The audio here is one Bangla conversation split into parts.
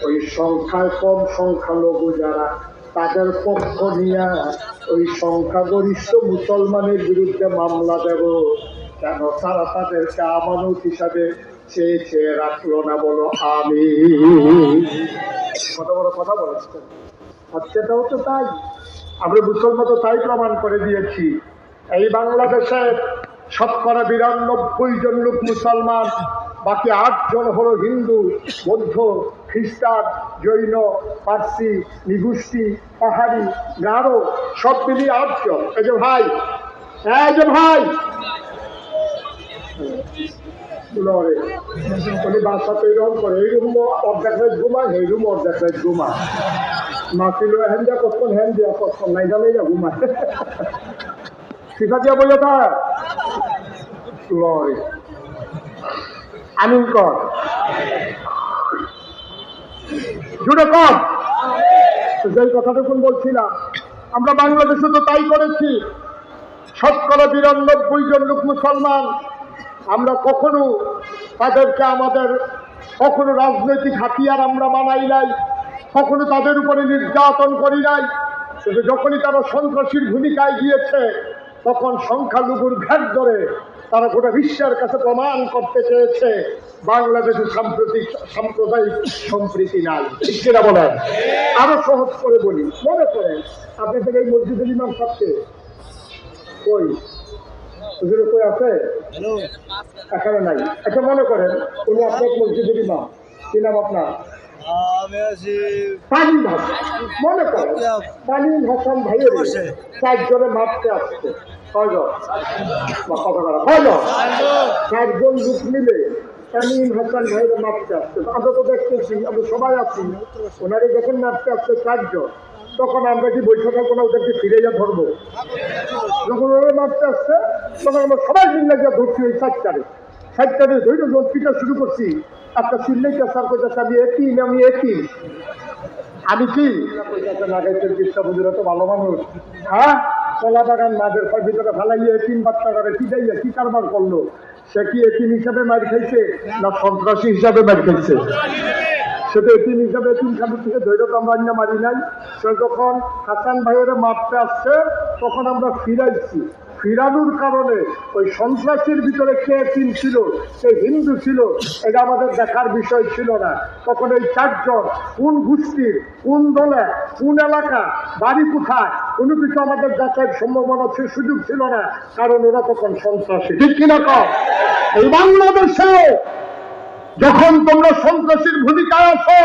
ওই সংখ্যায় কম সংখ্যালঘু যারা তাদের পক্ষ নিয়ে ওই সংখ্যাগরিষ্ঠ মুসলমানের বিরুদ্ধে মামলা দেব কেন? তারা তাদেরকে আমানত হিসাবে চেয়ে চেয়ে রাখলো না, বলো আমি। কত বড় কথা বলেছেন। আর সেটাও তো তাই, আমরা মুসলমান তো তাই প্রমাণ করে দিয়েছি। এই বাংলাদেশের ৯৯ জন লোক মুসলমান, বাকি ৮ জন হলো হিন্দু, বৌদ্ধ, খ্রিস্টান, জৈন, পার্সি, নিগুষ্টি, পাহাড়ি, গারো, সব মিলিয়ে ৮ জন। এই যে ভাই, উনি বাসাতে এরকম করে, এই রুম অর্ধেক রাত ঘুমায়, এই রুম অর্ধেক রাত ঘুমায়, মাছিল হ্যান দিয়া কখন, হ্যান দিয়া কখন, নাই জানে যা ঘুমায়, শিখা দিয়া বলে তার আমিন কর, জুড়ে কর। যেই কথাটুকুন বলছিলাম, আমরা বাংলাদেশে তো তাই করেছি। ৯৯ জন লোক মুসলমান, আমরা কখনো তাদেরকে আমাদের কখনো রাজনৈতিক হাতিয়ার আমরা বানাই নাই, কখনো তাদের উপরে নির্যাতন করি নাই। কিন্তু যখনই তারা সন্ত্রাসীর ভূমিকায় গিয়েছে, তখন সংখ্যালঘুর ঘাট ধরে তারা গোটা বিশ্বের কাছে প্রমাণ করতে চেয়েছে বাংলাদেশের সাম্প্রদায়িক সম্প্রীতি নাই। ঠিক কিনা বলেন? আরো সহজ করে বলি, মনে করেন আপনাদের এই মসজিদের ইমাম সাহেবকে কই কই আছে? এখানে নাই। আচ্ছা, মনে করেন উনি আপনার মসজিদের ইমাম, কি নাম আপনার? তালিম হাসান। মনে করেন তালিম হাসান ভাইয়ের 4 জনে মারতে আসছে। কয়জন? 4 জন লোক মিলে তালিম হাসান ভাইয়ের মারতে আসছে। আমরা তো দেখতেছি, আমরা সবাই আছি, ওনারে যখন মারতে আসছে 4 জন, তখন আমরা কি বৈঠক কোনো ওদেরকে ফিরে যা ধরবো? যখন ওরা মারতে আসছে, তখন আমরা সবাই মিলে গিয়ে ধরছি ওই 4টারে ধৈর্য যখন পিটা শুরু করছি। একটা চিল্লাই চাষার করতেছে, আমি কি লাগাইছেন কৃষ্ণবন্ধুরা তো ভালো মানুষ, হ্যাঁ, কলা বাগান মাঝের ভিতরে ফেলাইয়ে এতিম বাচ্চাটারে পিটাইয়া কি কারবার করলো? সে কি এতিম হিসাবে মার খাইছে না সন্ত্রাসী হিসাবে মার খাইছে? সে তো এতিম হিসাবে এতিমখানা থেকে ধৈর্য তো আমরা অন্য মারি নাই। সে যখন হাসান ভাইয়ের মারতে আসছে, তখন আমরা ফিরাইছি। ফিরানোর কারণে ওই সন্ত্রাসীর ভিতরে কে এতিম ছিল, সে হিন্দু ছিল, এটা আমাদের দেখার বিষয় ছিল না। তখন এই 4 জন কোন গোষ্ঠীর, কোন দলে, কোন এলাকা, বাড়ি কোথায়, কোনো কিছু আমাদের দেখার সম্ভাবনা সুযোগ ছিল না, কারণ ওরা তখন সন্ত্রাসী। ঠিক কিনা কম? এই বাংলাদেশে যখন তোমরা সন্ত্রাসীর ভূমিকায় আছো,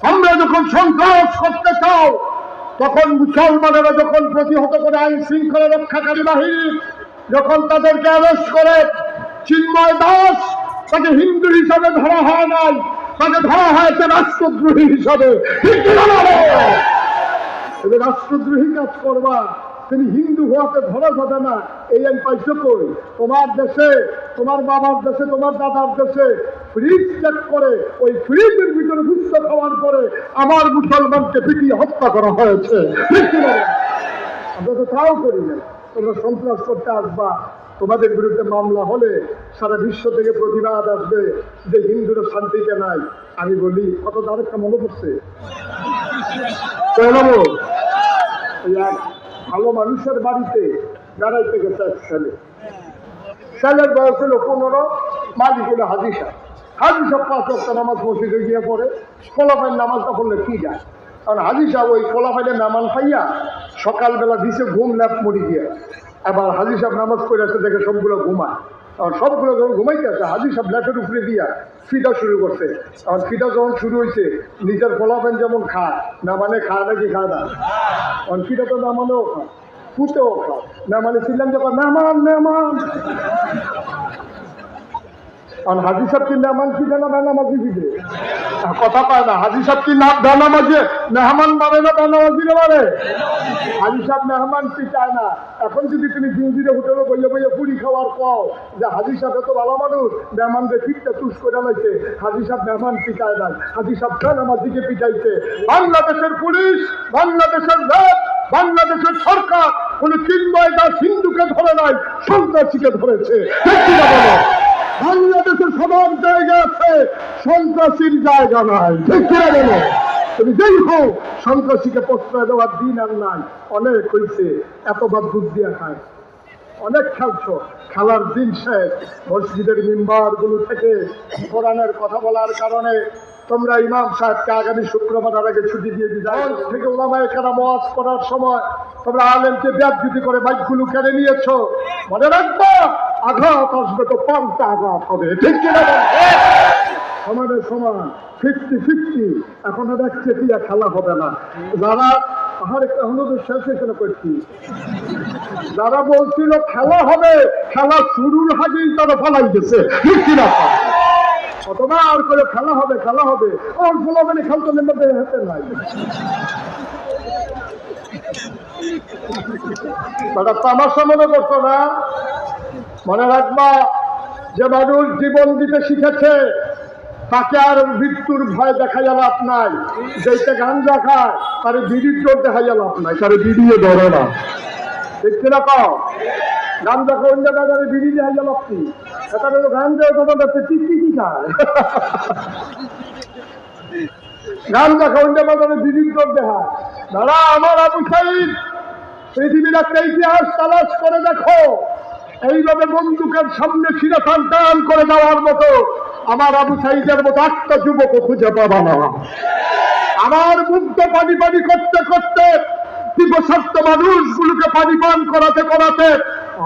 তোমরা যখন সন্ত্রাস করতে চাও, তখন মুসলমানেরা যখন প্রতিহত করে আইন শৃঙ্খলা রক্ষাকারী বাহিনী যখন তাদেরকে অ্যারেস্ট করে, চিন্ময় দাস তাকে হিন্দু হিসাবে ধরা হয় নাই, তাকে ধরা হয়েছে রাষ্ট্রদ্রোহী হিসাবে। রাষ্ট্রদ্রোহী কাজ করবা, তুমি হিন্দু হওয়াতে ধরা যাবে না, এই আইন পাইছো কই? তোমার দেশে, তোমার বাবার দেশে, তোমার দাদার দেশে ফ্রিজ চেক করে ওই ফ্রিজের ভিতরে গুচ্ছ খাওয়ার পরে আমার মুসলমানকে পিটিয়ে হত্যা করা হয়েছে। আমরা তো তাও করি না। তোমরা সন্ত্রাস করতে আসবা, তোমাদের বিরুদ্ধে মামলা হলে সারা বিশ্ব থেকে প্রতিবাদ আসবে যে হিন্দুরা শান্তিতে নাই। আমি বলি, কত আরেকটা মনে পড়ছে, ভালো মানুষের বাড়িতে বেড়াইতে গেছে এক ছেলের বয়স হলো 15, মালিক হলো হাজি সাহেব। 5 ওয়াক্ত নামাজ মসজিদে গিয়ে পড়ে, কোলাফাইন নামাজটা পড়লে কি যায়? কারণ হাজি সাহেব ওই কোলাফাইনে নামান খাইয়া সকালবেলা দিছে ঘুম ল্যাপ মরি গিয়ে। এবার হাজি সাহেব নামাজ পড়ে আছে দেখে সবগুলো ঘুমায়। আর সবগুলো যখন ঘুমাইতে আছে, হাজি সাহেব ল্যাপের উপরে দিয়া ফিটা শুরু করছে। আর ফিটা যখন শুরু হয়েছে, নিজের কোলাফাইন যেমন খায়, না মানে খায় নাকি খায় না? কারণ ফিটা তো না মানেও খায়, ফুটেও খায়, না মানে ছিলেন যখন মেহমান। কারণ হাজি সাহেব কি মেহমান ফিটে না বেনামাজি ফিটে? কথা পায় না। হাজি সাহেব কি না বেনামাজি মেহমান মানে না বেনামাজি মানে? হাজি সাহেব মেহমান পিটায় না। এখন যদি তুমি জিঞ্জিরে হোটেলে বইয়ে বইয়ে পুরি খাওয়ার পাও যে হাজি সাহেব এত ভালো মানুষ, মেহমানদের ফিটটা তুষ করে লাইছে, হাজি সাহেব মেহমান পিটায় না, হাজি সাহেব বেনামাজিকে পিটাইছে। বাংলাদেশের পুলিশ, বাংলাদেশের র্যাব, বাংলাদেশের সরকার কোন চিন্ময় দাস হিন্দুকে ধরে নাই, সন্ত্রাসীকে ধরেছে। ঠিক কিনা বলো? বাংলাদেশের সবার জায়গা আছে, সন্ত্রাসীর জায়গা নাই। ঠিক কিনা বলো? তুমি যেই হোক, সন্ত্রাসীকে প্রশ্রয় দেওয়ার দিন আর নাই। অনেক হয়েছে, এতবার দুধ দিয়ে খায়, অনেক খেলছো, খেলার দিন শেষ। মসজিদের মিম্বার গুলো থেকে কোরআনের কথা বলার কারণে তোমরা ইমাম সাহেবকে আগামী শুক্রবার আগে ছুটি দিয়ে দিতে থেকে ওলামায়ে কেরাম ওয়াজ করার সময় তোমরা আলেমকে ব্যাপজুতি করে বাইকগুলো কেড়ে নিয়েছো। মনে রাখবা, আঘাত আসবে তো পাল্টা আঘাত হবে। ঠিক কিনা? সমানের সমান, 50-50। এখনো দেখছে কি খেলা হবে না। যারা তাহার এখনো তো শেষ এখানে করছি, যারা বলছিল খেলা হবে, খেলা শুরুর আগেই তারা ফালাই গেছে। ঠিক কিনা? কতবার করে খেলা হবে খেলা হবে, ওর ফলাফলে খেলতে নেমে হাতে নাই। তারা তামাশা মনে করতো না। মনে রাখবা, যে মানুষ জীবন দিতে শিখেছে তাকে আর মৃত্যুর ভয় দেখাইয়া লাভ নাই। যেটা গাঞ্জা খায় তারে বিড়ির জোর দেখাইয়া লাভ নাই, তারে বিড়িয়ে ধরে না। ঠিক কিনা কও? গাঞ্জা কোন জায়গায় বিড়ি দেখাইয়া লাভ কি? এখানে গাঞ্জা তোমাদের টিকটিকি খায়, গাঞ্জা কোন জায়গায় বিড়ির জোর দেখায়। দাঁড়া, আমার আবু সাইদ, পৃথিবীর একটা ইতিহাস তালাশ করে দেখো, এইভাবে বন্দুকের সামনে ছিঁড়ে টান করে দেওয়ার মতো আমার আবু সাইদের মতো একটা যুবক খুঁজে পাবা না। আমার মুগ্ধ পানি পানি করতে করতে বিপসার্থ মানুষগুলোকে পানি পান করাতে করাতে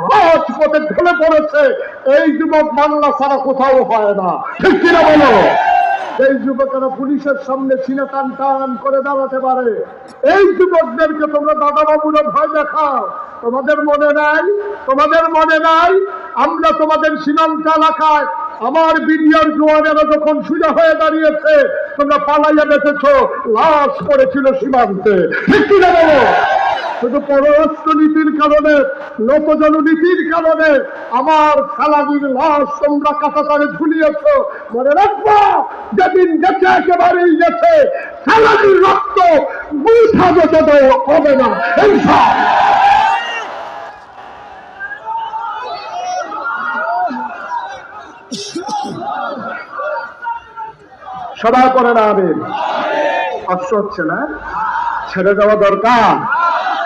রাজপথে ঢলে পড়েছে। এই যুবক বাংলা ছাড়া কোথাও হয় না। ঠিক কিনা বলো? এই যুবকেরা পুলিশের সামনে সিনা টান করে দাঁড়াতে পারে, এই যুবকদেরকে তোমরা দাদা বাবুরা ভয় দেখাও। তোমাদের মনে নাই? তোমাদের মনে নাই? আমরা তোমাদের সীমান্ত এলাকায় আমার বিডিআর জওয়ানেরা যখন সোজা হয়ে দাঁড়িয়েছে, তোমরা পালাইয়া বেঁচেছ, লাশ করেছিল সীমান্তে। ঠিক কিনা বলো? শুধু পররাষ্ট্র নীতির কারণে, লোকজন নীতির কারণে আমার সালাদির লাশ তোমরা কাছাকাছি ঝুলিয়েছ। মনে রাখবো, যেদিন গেছে একেবারেই গেছে, সালাদির রক্ত বুঝা যেতে হবে না। সবাই করে না, আবেন কষ্ট হচ্ছে না? ছেড়ে দেওয়া দরকার।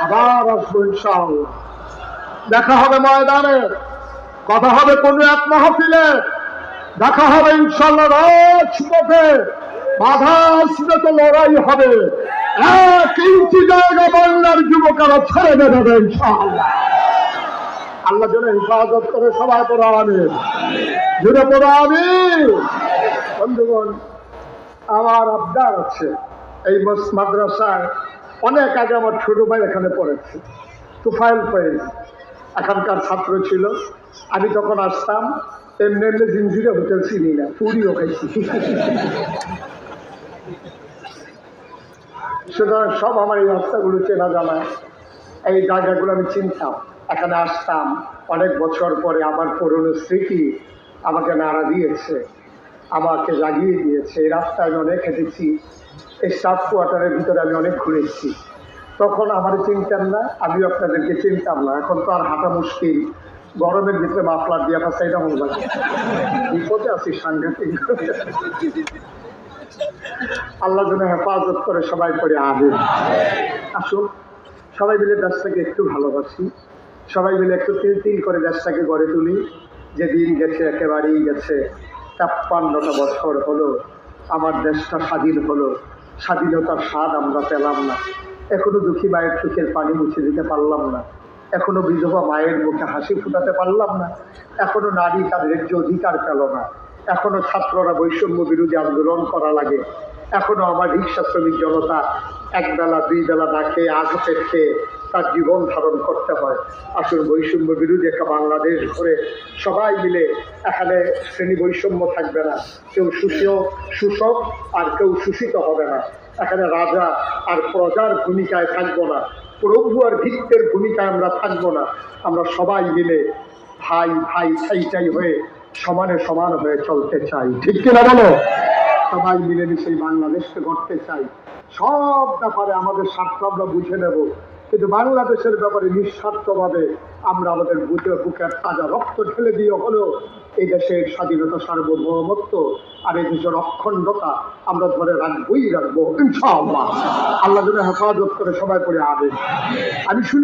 আবার আসবো ইনশাআল্লাহ। দেখা হবে ময়দানে, কথা হবে কোন এক মাহফিলে, দেখা হবে ইনশাআল্লাহ রাজপথে। বাধা আসলে তো লড়াই হবে। 1 ইঞ্চি জায়গা বাংলার যুবকেরা ছেড়ে দেবে ইনশাআল্লাহ। আল্লাহ যেন হেফাজত করে। সবাই পড়া আমিন, জুড়ে পড়া আমিন। বন্ধুগণ, আমার আবদার আছে, এই মাদ্রাসায় অনেক আগে আমার ছোট ভাই এখানে পড়েছে, তুফাইল ফয়েজ এখানকার ছাত্র ছিল। আমি তখন আসতাম, এমনি এমনি জিঞ্জিরে হোটেল চিনি না, পুরিও খাইছি। সুতরাং সব আমার এই রাস্তাগুলো চেনা জানা, এই জায়গাগুলো আমি চিনতাম। এখানে আসতাম, অনেক বছর পরে আমার পুরনো স্মৃতি আমাকে নাড়া দিয়েছে, আমাকে জাগিয়ে দিয়েছে। এই রাস্তায় আমি অনেক হেঁটেছি, এই স্টাফ কোয়ার্টারের ভিতরে আমি অনেক ঘুরেছি। তখন আমার চিনতাম না, আমিও আপনাদেরকে চিনতাম না। এখন তো আর হাঁটা মুশকিল, গরমের ভিতরে মাফলার দিয়ে আপনার সাইডা মনে লাগে, বিপদে আছি সাংঘাতিক। আল্লাহ যেন হেফাজত করে। সবাই করে আবেন। আসুন সবাই মিলে দেশটাকে একটু ভালোবাসি, সবাই মিলে একটু তিল করে দেশটাকে গড়ে তুলি। যে দিন গেছে একেবারেই গেছে। 53টা বছর হলো আমার দেশটা স্বাধীন হলো, স্বাধীনতার স্বাদ আমরা পেলাম না। এখনো দুঃখী মায়ের চোখের পানি মুছে দিতে পারলাম না, এখনো বিধবা মায়ের মুখে হাসি ফুটাতে পারলাম না, এখনো নারী তাদের যে অধিকার পেল না, এখনো ছাত্ররা বৈষম্য বিরোধী আন্দোলন করা লাগে, এখনো আমার রিক্সা শ্রমিক জনতা একবেলা 2 বেলা না খেয়ে আঘাতে খেয়ে তার জীবন ধারণ করতে হয়। আসলে বৈষম্য বিরোধী একটা বাংলাদেশ ঘুরে সবাই মিলে এখানে শ্রেণী বৈষম্য থাকবে না, কেউ শোষক আর কেউ শোষিত হবে না। এখানে রাজা আর প্রজার ভূমিকায় থাকবো না, প্রভু আর ভিত্তের ভূমিকায় আমরা থাকবো না। আমরা সবাই মিলে ভাই ভাই চাই হয়ে সমানে সমান হয়ে চলতে চাই। ঠিক কিনা বলো? সবাই মিলেমিশে বাংলাদেশকে গড়তে চাই। সব ব্যাপারে আমাদের স্বার্থ আমরা বুঝে নেব। কিন্তু বাংলাদেশের ব্যাপারে নিঃস্বার্থভাবে আমরা আমাদের বুকের তাজা রক্ত ঢেলে দিয়ে হলেও এই দেশের স্বাধীনতা, সার্বভৌমত্ব আর এই দেশের অখণ্ডতা আমরা ধরে রাখবো ইনশাআল্লাহ। আল্লাহ যেন হেফাজত করে, সবাই পড়ে আবে। আমি শুনি